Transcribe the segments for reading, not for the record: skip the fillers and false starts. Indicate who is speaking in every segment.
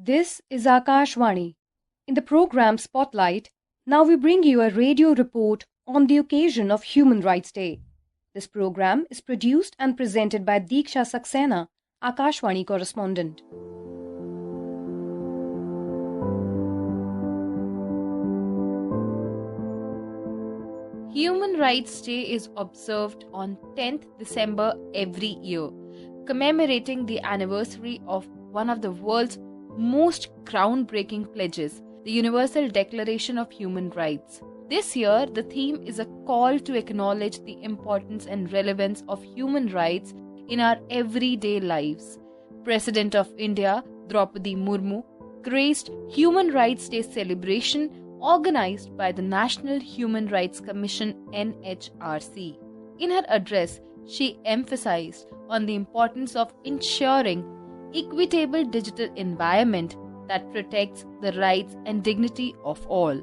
Speaker 1: This is Akashvani. In the program Spotlight, now we bring you a radio report on the occasion of Human Rights Day. This program is produced and presented by Deeksha Saksena, Akashvani Correspondent.
Speaker 2: Human Rights Day is observed on 10th December every year, commemorating the anniversary of one of the world's most groundbreaking pledges, the Universal Declaration of Human Rights. This year, the theme is a call to acknowledge the importance and relevance of human rights in our everyday lives. President of India, Draupadi Murmu, graced Human Rights Day celebration organized by the National Human Rights Commission (NHRC). In her address, she emphasized on the importance of ensuring equitable digital environment that protects the rights and dignity of all.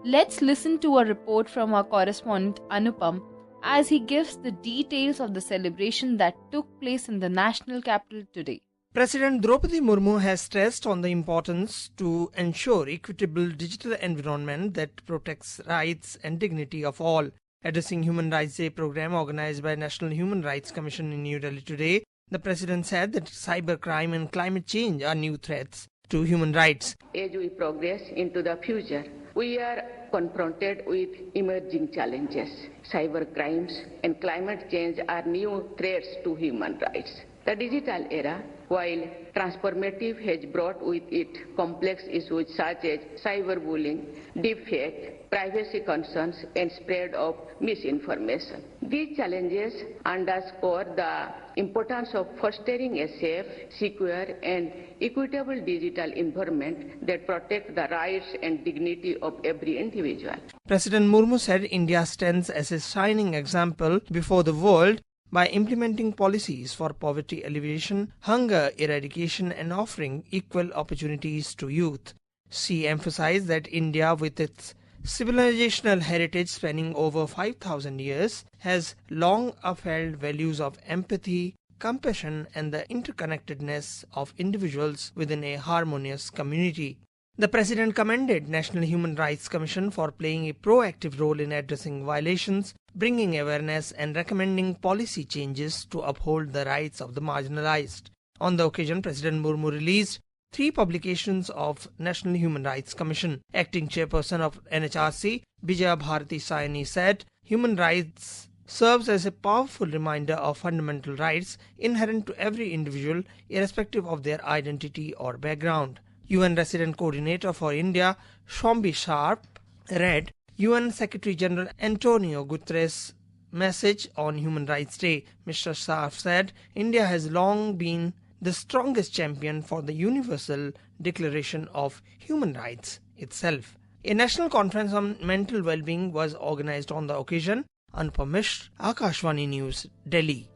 Speaker 2: Let's listen to a report from our correspondent Anupam as he gives the details of the celebration that took place in the national capital today.
Speaker 3: President Draupadi Murmu has stressed on the importance to ensure equitable digital environment that protects rights and dignity of all. Addressing Human Rights Day program organized by National Human Rights Commission in New Delhi today, the President said that cybercrime and climate change are new threats to human rights.
Speaker 4: As we progress into the future, we are confronted with emerging challenges. Cybercrimes and climate change are new threats to human rights. The digital era, while transformative, has brought with it complex issues such as cyberbullying, deepfake, privacy concerns, and spread of misinformation. These challenges underscore the importance of fostering a safe, secure, and equitable digital environment that protects the rights and dignity of every individual.
Speaker 3: President Murmu said India stands as a shining example before the world by implementing policies for poverty alleviation, hunger eradication, and offering equal opportunities to youth. She emphasized that India, with its civilizational heritage spanning over 5,000 years, has long upheld values of empathy, compassion, and the interconnectedness of individuals within a harmonious community. The President commended National Human Rights Commission for playing a proactive role in addressing violations, bringing awareness, and recommending policy changes to uphold the rights of the marginalized. On the occasion, President Murmu released 3 publications of National Human Rights Commission. Acting chairperson of NHRC, Vijaya Bharati Sayani, said, "Human rights serves as a powerful reminder of fundamental rights inherent to every individual, irrespective of their identity or background." UN Resident Coordinator for India, Shombi Sharp, read UN Secretary General Antonio Guterres' message on Human Rights Day. Mr. Sharp said, "India has long been the strongest champion for the Universal Declaration of Human Rights itself." A national conference on mental well-being was organized on the occasion. Anupam Mishra, Akashvani News, Delhi.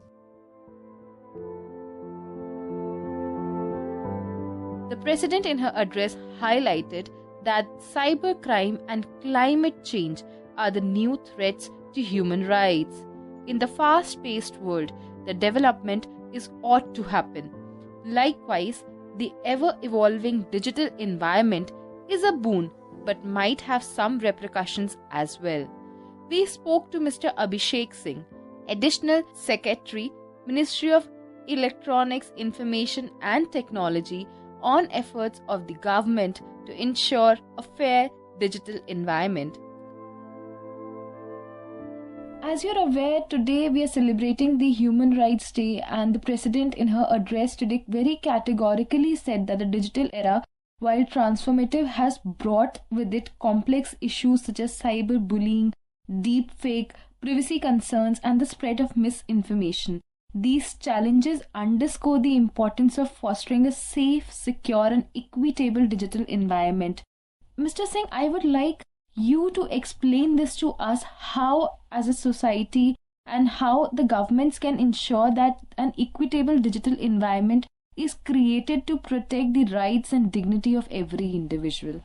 Speaker 2: The President in her address highlighted that cybercrime and climate change are the new threats to human rights. In the fast-paced world, the development is ought to happen. Likewise, the ever-evolving digital environment is a boon but might have some repercussions as well. We spoke to Mr. Abhishek Singh, Additional Secretary, Ministry of Electronics, Information and Technology, on efforts of the government to ensure a fair digital environment.
Speaker 5: As you're aware, today we are celebrating the Human Rights Day, and the President in her address today very categorically said that the digital era, while transformative, has brought with it complex issues such as cyberbullying, deepfake, privacy concerns, and the spread of misinformation. These challenges underscore the importance of fostering a safe, secure, and equitable digital environment. Mr. Singh, I would like you to explain this to us, how as a society and how the governments can ensure that an equitable digital environment is created to protect the rights and dignity of every individual.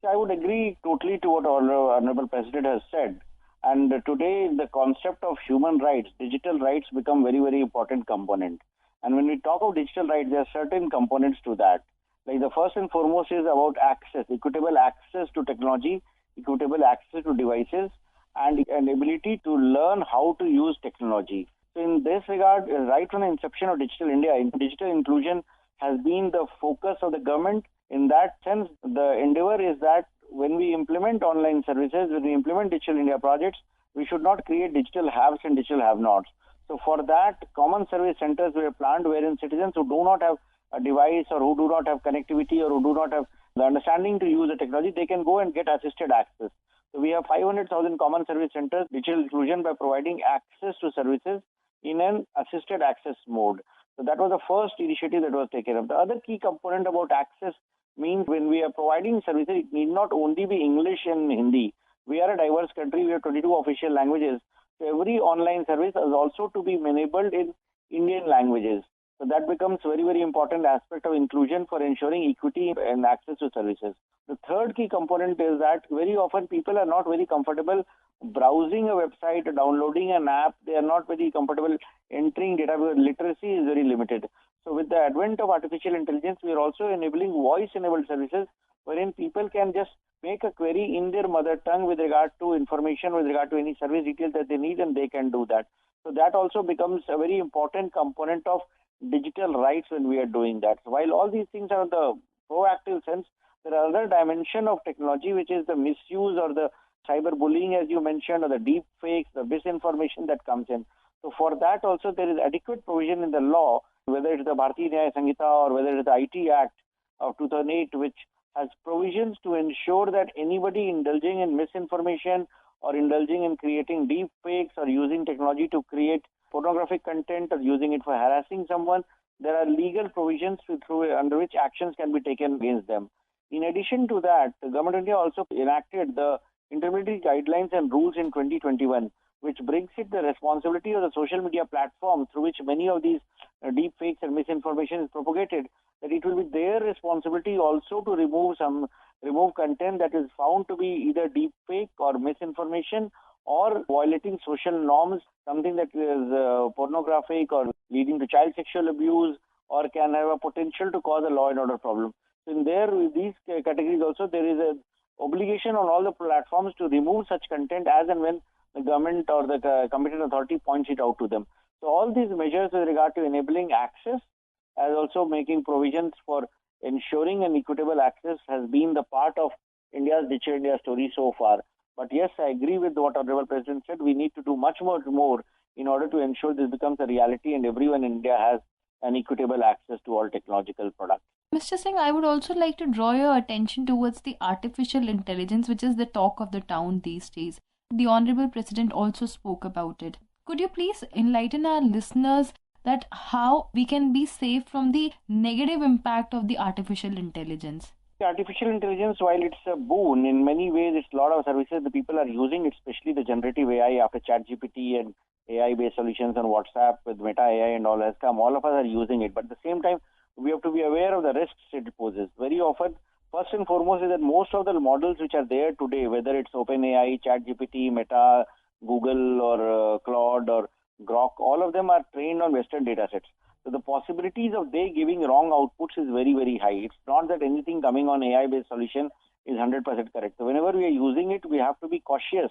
Speaker 6: I would agree totally to what Honorable President has said. And today, the concept of human rights, digital rights become very, very important component. And when we talk of digital rights, there are certain components to that. Like the first and foremost is about access, equitable access to technology, equitable access to devices, and an ability to learn how to use technology. So in this regard, right from the inception of Digital India, digital inclusion has been the focus of the government. In that sense, the endeavor is that when we implement online services, when we implement Digital India projects, we should not create digital haves and digital have-nots. So for that, common service centers were planned wherein citizens who do not have a device or who do not have connectivity or who do not have the understanding to use the technology, they can go and get assisted access. So we have 500,000 common service centers, digital inclusion by providing access to services in an assisted access mode. So that was the first initiative that was taken up. The other key component about access means when we are providing services, it need not only be English and Hindi. We are a diverse country. We have 22 official languages. So every online service is also to be enabled in Indian languages. So that becomes very, very important aspect of inclusion for ensuring equity and access to services. The third key component is that very often people are not very comfortable browsing a website, downloading an app. They are not very comfortable entering data because literacy is very limited. So with the advent of artificial intelligence, we are also enabling voice-enabled services wherein people can just make a query in their mother tongue with regard to information, with regard to any service details that they need, and they can do that. So that also becomes a very important component of digital rights when we are doing that. So while all these things are in the proactive sense, there are other dimension of technology, which is the misuse or the cyberbullying, as you mentioned, or the deep fakes, the misinformation that comes in. So for that also there is adequate provision in the law, whether it is the Bharatiya Nyaya Sanhita or whether it is the IT Act of 2008, which has provisions to ensure that anybody indulging in misinformation or indulging in creating deep fakes or using technology to create pornographic content or using it for harassing someone, there are legal provisions under which actions can be taken against them. In addition to that, the Government of India also enacted the intermediary guidelines and rules in 2021, which brings it the responsibility of the social media platform through which many of these deep fakes and misinformation is propagated, that it will be their responsibility also to remove content that is found to be either deep fake or misinformation or violating social norms, something that is pornographic or leading to child sexual abuse or can have a potential to cause a law and order problem. So in these categories also, there is an obligation on all the platforms to remove such content as and when the government or the competent authority points it out to them. So all these measures with regard to enabling access as also making provisions for ensuring an equitable access has been the part of India's Digital India story so far. But yes, I agree with what Honorable President said. We need to do much more in order to ensure this becomes a reality and everyone in India has an equitable access to all technological products.
Speaker 5: Mr. Singh, I would also like to draw your attention towards the artificial intelligence, which is the talk of the town these days. The Honorable President also spoke about it. Could you please enlighten our listeners that how we can be safe from the negative impact of the artificial intelligence?
Speaker 6: Artificial intelligence, while it's a boon, in many ways it's a lot of services the people are using, especially the generative AI after ChatGPT and AI-based solutions on WhatsApp with Meta AI and all has come. All of us are using it. But at the same time, we have to be aware of the risks it poses. Very often, first and foremost is that most of the models which are there today, whether it's OpenAI, ChatGPT, Meta, Google or Claude or Grok, all of them are trained on Western data sets. So the possibilities of they giving wrong outputs is very, very high. It's not that anything coming on AI-based solution is 100% correct. So whenever we are using it, we have to be cautious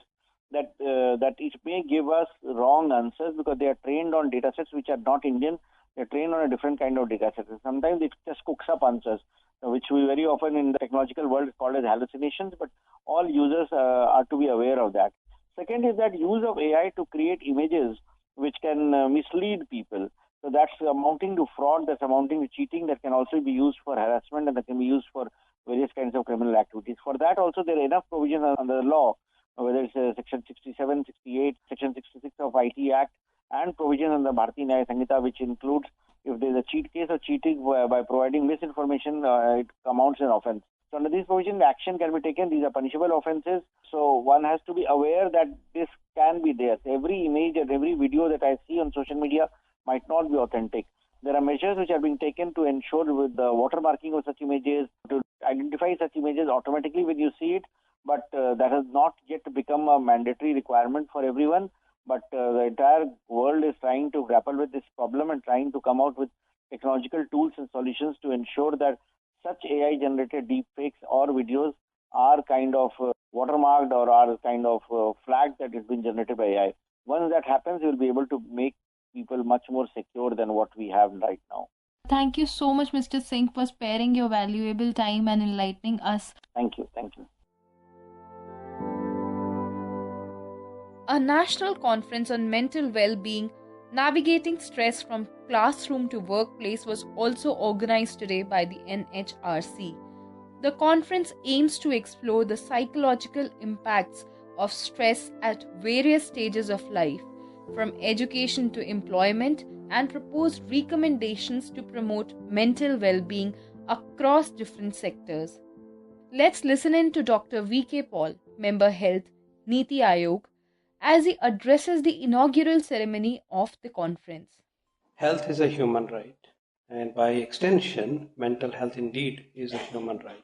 Speaker 6: that it may give us wrong answers because they are trained on data sets which are not Indian. They're trained on a different kind of data set. Sometimes it just cooks up answers, which we very often in the technological world is called as hallucinations, but all users are to be aware of that. Second is that use of AI to create images which can mislead people. So that's amounting to fraud, that's amounting to cheating, that can also be used for harassment and that can be used for various kinds of criminal activities. For that also there are enough provisions under the law, whether it's Section 67, 68, Section 66 of IT Act and provisions in the Bharatiya Nyaya Sanhita, which includes if there's a cheat case or cheating by providing misinformation, it amounts an offense. So under these provisions, action can be taken. These are punishable offenses. So one has to be aware that this can be there. Every image and every video that I see on social media might not be authentic. There are measures which are being taken to ensure with the watermarking of such images, to identify such images automatically when you see it, but that has not yet become a mandatory requirement for everyone. But the entire world is trying to grapple with this problem and trying to come out with technological tools and solutions to ensure that such AI generated deepfakes or videos are kind of watermarked or are kind of flagged that it's been generated by AI. Once that happens, you'll be able to make people much more secure than what we have right now.
Speaker 5: Thank you so much, Mr. Singh, for sparing your valuable time and enlightening us.
Speaker 6: Thank you. Thank you.
Speaker 2: A national conference on mental well-being, navigating stress from classroom to workplace was also organized today by the NHRC. The conference aims to explore the psychological impacts of stress at various stages of life, from education to employment, and propose recommendations to promote mental well-being across different sectors. Let's listen in to Dr. V.K. Paul, Member Health, Niti Aayog, as he addresses the inaugural ceremony of the conference.
Speaker 7: Health is a human right, and by extension, mental health indeed is a human right.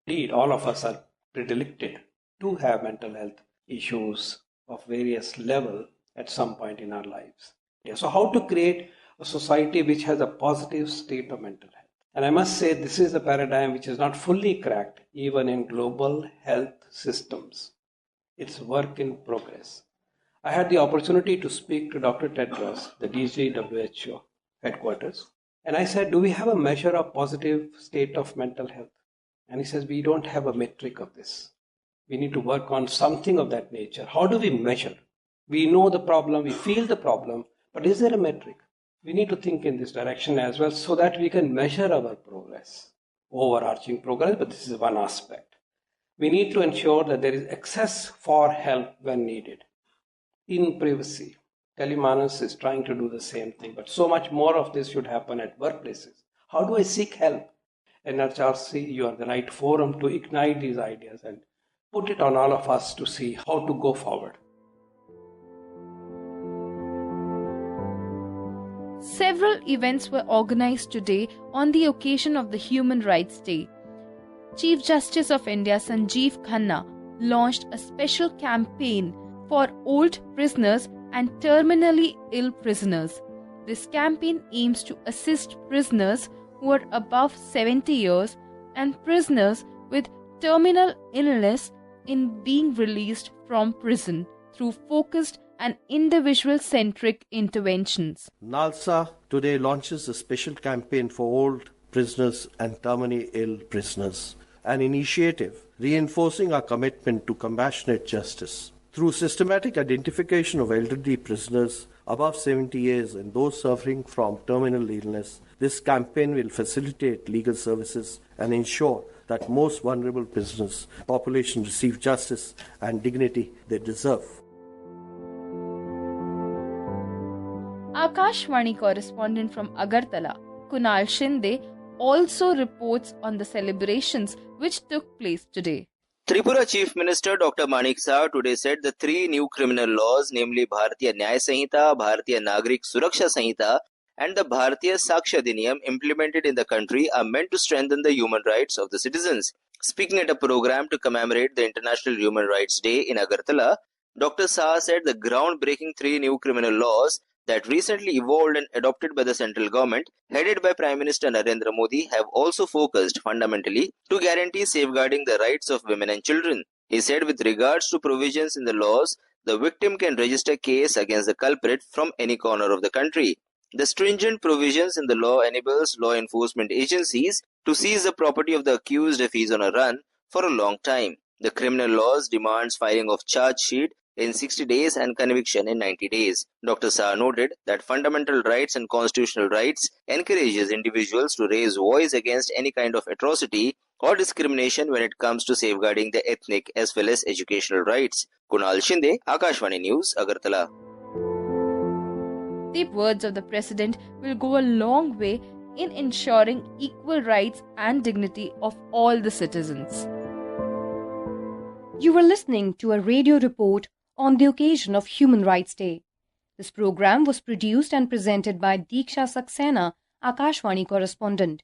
Speaker 7: Indeed, all of us are predilected to have mental health issues of various level at some point in our lives. So how to create a society which has a positive state of mental health? And I must say this is a paradigm which is not fully cracked even in global health systems. It's work in progress. I had the opportunity to speak to Dr. Tedros, the DG WHO headquarters, and I said, do we have a measure of positive state of mental health? And he says, we don't have a metric of this. We need to work on something of that nature. How do we measure? We know the problem, we feel the problem, but is there a metric? We need to think in this direction as well so that we can measure our progress, overarching progress, but this is one aspect. We need to ensure that there is access for help when needed. In privacy, Telemanus is trying to do the same thing, but so much more of this should happen at workplaces. How do I seek help? NHRC, you are the right forum to ignite these ideas and put it on all of us to see how to go forward.
Speaker 2: Several events were organized today on the occasion of the Human Rights Day. Chief Justice of India Sanjeev Khanna launched a special campaign for old prisoners and terminally ill prisoners. This campaign aims to assist prisoners who are above 70 years and prisoners with terminal illness in being released from prison through focused and individual-centric interventions.
Speaker 8: NALSA today launches a special campaign for old prisoners and terminally ill prisoners, an initiative reinforcing our commitment to compassionate justice. Through systematic identification of elderly prisoners above 70 years and those suffering from terminal illness, this campaign will facilitate legal services and ensure that most vulnerable prisoners population receive justice and dignity they deserve.
Speaker 2: Akashvani correspondent from Agartala, Kunal Shinde, also reports on the celebrations which took place today.
Speaker 9: Tripura Chief Minister Dr. Manik Saha today said the three new criminal laws, namely Bharatiya Nyaya Sanhita, Bharatiya Nagrik Suraksha Sanhita and the Bharatiya Saksha Adhiniyam implemented in the country are meant to strengthen the human rights of the citizens. Speaking at a program to commemorate the International Human Rights Day in Agartala, Dr. Saha said the groundbreaking three new criminal laws that recently evolved and adopted by the central government, headed by Prime Minister Narendra Modi, have also focused fundamentally to guarantee safeguarding the rights of women and children. He said with regards to provisions in the laws, the victim can register case against the culprit from any corner of the country. The stringent provisions in the law enables law enforcement agencies to seize the property of the accused if he is on a run for a long time. The criminal laws demands filing of charge sheet in 60 days and conviction in 90 days. Dr. Saha noted that fundamental rights and constitutional rights encourages individuals to raise voice against any kind of atrocity or discrimination when it comes to safeguarding the ethnic as well as educational rights. Kunal Shinde, Akashvani News, Agartala.
Speaker 2: The words of the President will go a long way in ensuring equal rights and dignity of all the citizens.
Speaker 1: You were listening to a radio report on the occasion of Human Rights Day. This program was produced and presented by Deeksha Saksena, Akashvani correspondent.